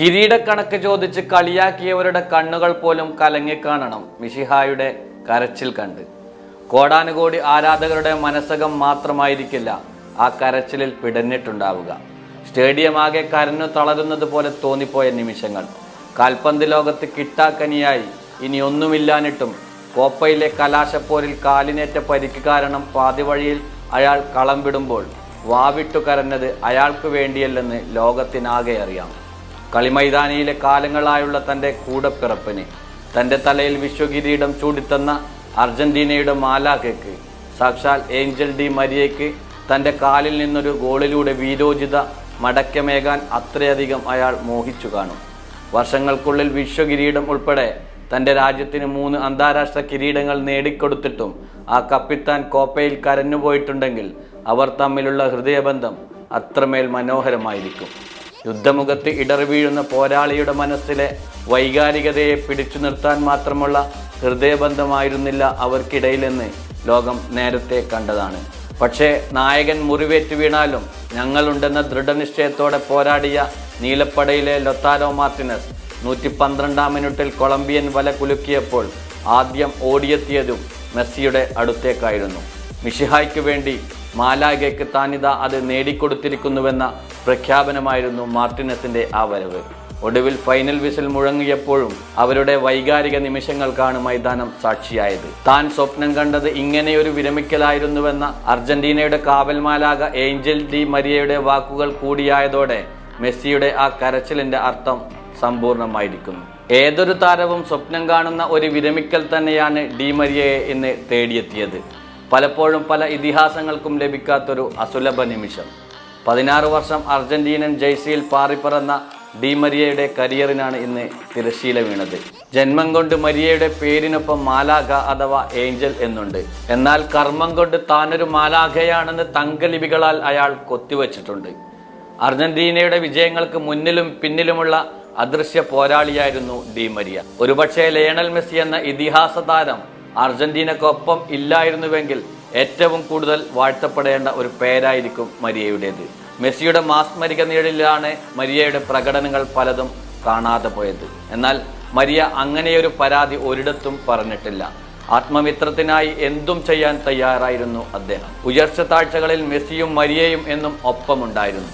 കിരീടക്കണക്ക് ചോദിച്ച് കളിയാക്കിയവരുടെ കണ്ണുകൾ പോലും കലങ്ങിക്കാണണം മിശിഹായുടെ കരച്ചിൽ കണ്ട്. കോടാനുകോടി ആരാധകരുടെ മനസ്സകം മാത്രമായിരിക്കില്ല ആ കരച്ചിലിൽ പിടഞ്ഞിട്ടുണ്ടാവുക. സ്റ്റേഡിയം ആകെ കരഞ്ഞു തളരുന്നത് പോലെ തോന്നിപ്പോയ നിമിഷങ്ങൾ. കാൽപന്ത് ലോകത്ത് കിട്ടാക്കനിയായി ഇനി ഒന്നുമില്ലാഞ്ഞിട്ടും കോപ്പയിലെ കലാശപ്പോരിൽ കാലിനേറ്റ പരിക്ക് കാരണം പാതിവഴിയിൽ അയാൾ കളം വിടുമ്പോൾ വാവിട്ടു കരഞ്ഞത് അയാൾക്ക് വേണ്ടിയല്ലെന്ന് ലോകത്തിനാകെ അറിയാം. കളിമൈതാനിയിലെ കാലങ്ങളായുള്ള തൻ്റെ കൂടപ്പിറപ്പിന്, തൻ്റെ തലയിൽ വിശ്വകിരീടം ചൂടിത്തന്ന അർജന്റീനയുടെ മാലാഖയ്ക്ക്, സാക്ഷാൽ ഏഞ്ചൽ ഡി മരിയയ്ക്ക് തൻ്റെ കാലിൽ നിന്നൊരു ഗോളിലൂടെ വീരോചിത മടക്കമേകാൻ അത്രയധികം അയാൾ മോഹിച്ചു കാണും. വർഷങ്ങൾക്കുള്ളിൽ വിശ്വകിരീടം ഉൾപ്പെടെ തൻ്റെ രാജ്യത്തിന് 3 അന്താരാഷ്ട്ര കിരീടങ്ങൾ നേടിക്കൊടുത്തിട്ടും ആ കപ്പിത്താൻ കോപ്പയിൽ കരഞ്ഞുപോയിട്ടുണ്ടെങ്കിൽ അവർ തമ്മിലുള്ള ഹൃദയബന്ധം അത്രമേൽ മനോഹരമായിരിക്കും. യുദ്ധമുഖത്ത് ഇടറി വീഴുന്ന പോരാളിയുടെ മനസ്സിലെ വൈകാരികതയെ പിടിച്ചു നിർത്താൻ മാത്രമുള്ള ഹൃദയബന്ധമായിരുന്നില്ല അവർക്കിടയിലെന്ന് ലോകം നേരത്തെ കണ്ടതാണ്. പക്ഷേ നായകൻ മുറിവേറ്റ് വീണാലും ഞങ്ങളുണ്ടെന്ന ദൃഢനിശ്ചയത്തോടെ പോരാടിയ നീലപ്പടയിലെ ലൊത്താരോ മാർട്ടിനസ് 112-ാം മിനിറ്റിൽ കൊളംബിയൻ വല കുലുക്കിയപ്പോൾ ആദ്യം ഓടിയെത്തിയതും മെസ്സിയുടെ അടുത്തേക്കായിരുന്നു. മിശിഹായ്ക്ക് വേണ്ടി മാലാഖയ്ക്ക് താനിത അത് നേടിക്കൊടുത്തിരിക്കുന്നുവെന്ന പ്രഖ്യാപനമായിരുന്നു മാർട്ടിനസിന്റെ ആ വരവ്. ഒടുവിൽ ഫൈനൽ വിസിൽ മുഴങ്ങിയപ്പോഴും അവരുടെ വൈകാരിക നിമിഷങ്ങൾക്കാണ് മൈതാനം സാക്ഷിയായത്. താൻ സ്വപ്നം കണ്ടത് ഇങ്ങനെയൊരു വിരമിക്കലായിരുന്നുവെന്ന അർജന്റീനയുടെ കാവൽ മാലാഖ ഏഞ്ചൽ ഡി മരിയയുടെ വാക്കുകൾ കൂടിയായതോടെ മെസ്സിയുടെ ആ കരച്ചിലിന്റെ അർത്ഥം സമ്പൂർണമായിരിക്കുന്നു. ഏതൊരു താരവും സ്വപ്നം കാണുന്ന ഒരു വിരമിക്കൽ തന്നെയാണ് ഡി മരിയയെ ഇന്ന് തേടിയെത്തിയത്. പലപ്പോഴും പല ഇതിഹാസങ്ങൾക്കും ലഭിക്കാത്തൊരു അസുലഭ നിമിഷം. 16 വർഷം അർജന്റീനൻ ജേഴ്സിയിൽ പാറിപ്പറന്ന ഡി മരിയയുടെ കരിയറിനാണ് ഇന്ന് തിരശ്ശീല വീണത്. ജന്മം കൊണ്ട് മരിയയുടെ പേരിനൊപ്പം മാലാഖ അഥവാ ഏഞ്ചൽ എന്നുണ്ട്. എന്നാൽ കർമ്മം കൊണ്ട് താനൊരു മാലാഖയാണെന്ന് തങ്കലിപികളാൽ അയാൾ കൊത്തിവച്ചിട്ടുണ്ട്. അർജന്റീനയുടെ വിജയങ്ങൾക്ക് മുന്നിലും പിന്നിലുമുള്ള അദൃശ്യ പോരാളിയായിരുന്നു ഡി മരിയ. ഒരുപക്ഷെ ലയണൽ മെസ്സി എന്ന ഇതിഹാസ താരം അർജന്റീനക്കൊപ്പം ഇല്ലായിരുന്നുവെങ്കിൽ ഏറ്റവും കൂടുതൽ വാഴ്ത്തപ്പെടേണ്ട ഒരു പേരായിരിക്കും മരിയയുടേത്. മെസ്സിയുടെ മാസ്മരിക നിഴലിലാണ് മരിയയുടെ പ്രകടനങ്ങൾ പലതും കാണാതെ പോയത്. എന്നാൽ മരിയ അങ്ങനെയൊരു പരാതി ഒരിടത്തും പറഞ്ഞിട്ടില്ല. ആത്മമിത്രത്തിനായി എന്തും ചെയ്യാൻ തയ്യാറായിരുന്നു അദ്ദേഹം. ഉയർച്ച താഴ്ചകളിൽ മെസ്സിയും മരിയയും എന്നും ഒപ്പമുണ്ടായിരുന്നു.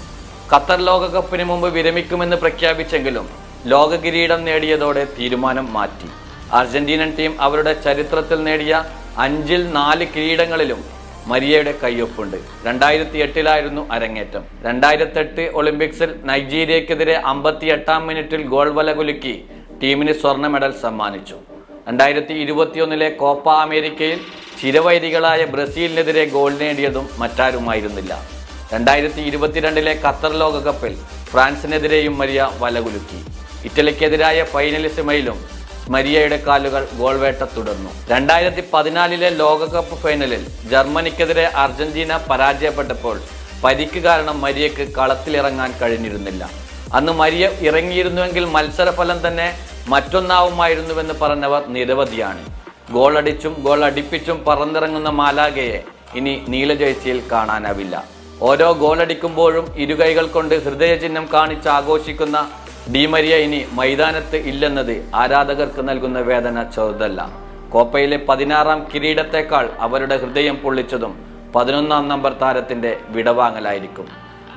ഖത്തർ ലോകകപ്പിന് മുമ്പ് വിരമിക്കുമെന്ന് പ്രഖ്യാപിച്ചെങ്കിലും ലോക കിരീടം നേടിയതോടെ തീരുമാനം മാറ്റി. അർജന്റീനൻ ടീം അവരുടെ ചരിത്രത്തിൽ നേടിയ 5-ൽ 4 കിരീടങ്ങളിലും മരിയയുടെ കയ്യൊപ്പുണ്ട്. 2008-ലായിരുന്നു അരങ്ങേറ്റം. 2008 ഒളിമ്പിക്സിൽ നൈജീരിയക്കെതിരെ 58-ാം മിനിറ്റിൽ ഗോൾ വല കുലുക്കി ടീമിന് സ്വർണ്ണ മെഡൽ സമ്മാനിച്ചു. 2021-ലെ കോപ്പ അമേരിക്കയിൽ ചിരവൈരികളായ ബ്രസീലിനെതിരെ ഗോൾ നേടിയതും മറ്റാരുമായിരുന്നില്ല. 2022-ലെ ഖത്തർ ലോകകപ്പിൽ ഫ്രാൻസിനെതിരെയും മരിയ വലകുലുക്കി. ഇറ്റലിക്കെതിരായ ഫൈനലിസിമയിലും മരിയയുടെ കാലുകൾ ഗോൾ വേട്ട തുടർന്നു. 2014-ലെ ലോകകപ്പ് ഫൈനലിൽ ജർമ്മനിക്കെതിരെ അർജന്റീന പരാജയപ്പെട്ടപ്പോൾ പരിക്ക് കാരണം മരിയയ്ക്ക് കളത്തിലിറങ്ങാൻ കഴിഞ്ഞിരുന്നില്ല. അന്ന് മരിയ ഇറങ്ങിയിരുന്നുവെങ്കിൽ മത്സരഫലം തന്നെ മറ്റൊന്നാവുമായിരുന്നുവെന്ന് പറഞ്ഞവർ നിരവധിയാണ്. ഗോൾ അടിച്ചും ഗോൾ അടിപ്പിച്ചും പറന്നിറങ്ങുന്ന മാലാഖയെ ഇനി നീല ജേഴ്സിയിൽ കാണാനാവില്ല. ഓരോ ഗോളടിക്കുമ്പോഴും ഇരുകൈകൾ കൊണ്ട് ഹൃദയചിഹ്നം കാണിച്ച് ആഘോഷിക്കുന്ന ഡി മരിയ ഇനി മൈതാനത്ത് ഇല്ലെന്നത് ആരാധകർക്ക് നൽകുന്ന വേദന ചെറുതല്ല. കോപ്പയിലെ 16-ാം കിരീടത്തെക്കാൾ അവരുടെ ഹൃദയം പൊള്ളിച്ചതും 11-ാം നമ്പർ താരത്തിന്റെ വിടവാങ്ങലായിരിക്കും.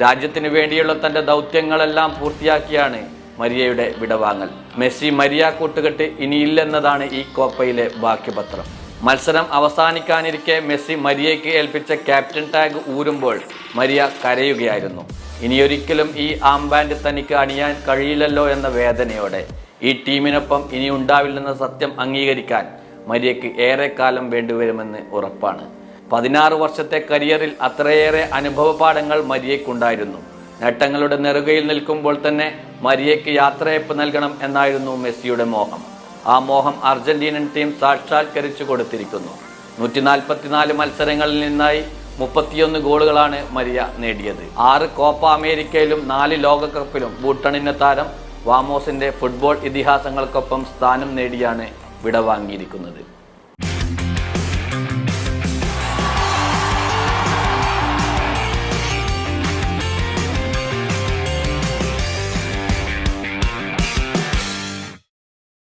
രാജ്യത്തിന് വേണ്ടിയുള്ള തന്റെ ദൗത്യങ്ങളെല്ലാം പൂർത്തിയാക്കിയാണ് മരിയയുടെ വിടവാങ്ങൽ. മെസ്സി മരിയ കൂട്ടുകെട്ട് ഇനിയില്ലെന്നതാണ് ഈ കോപ്പയിലെ ബാക്കിപത്രം. മത്സരം അവസാനിക്കാനിരിക്കെ മെസ്സി മരിയയ്ക്ക് ഏൽപ്പിച്ച ക്യാപ്റ്റൻ ടാഗ് ഊരുമ്പോൾ മരിയ കരയുകയായിരുന്നു. ഇനിയൊരിക്കലും ഈ ആംബാൻഡ് തനിക്ക് അണിയാൻ കഴിയില്ലല്ലോ എന്ന വേദനയോടെ. ഈ ടീമിനൊപ്പം ഇനി ഉണ്ടാവില്ലെന്ന സത്യം അംഗീകരിക്കാൻ മരിയയ്ക്ക് ഏറെക്കാലം വേണ്ടിവരുമെന്ന് ഉറപ്പാണ്. 16 വർഷത്തെ കരിയറിൽ അത്രയേറെ അനുഭവ പാഠങ്ങൾ മരിയയ്ക്കുണ്ടായിരുന്നു. നേട്ടങ്ങളുടെ നെറുകയിൽ നിൽക്കുമ്പോൾ തന്നെ മരിയയ്ക്ക് യാത്രയപ്പ് നൽകണം എന്നായിരുന്നു മെസ്സിയുടെ മോഹം. ആ മോഹം അർജന്റീനൻ ടീം സാക്ഷാത്കരിച്ചു കൊടുത്തിരിക്കുന്നു. 144 മത്സരങ്ങളിൽ നിന്നായി 31 ഗോളുകളാണ് മരിയ നേടിയത്. 6 കോപ്പ അമേരിക്കയിലും 4 ലോകകപ്പിലും ബൂട്ടണിഞ്ഞ താരം വാമോസിന്റെ ഫുട്ബോൾ ഇതിഹാസങ്ങൾക്കൊപ്പം സ്ഥാനം നേടിയാണ് വിടവാങ്ങിയിരിക്കുന്നത്.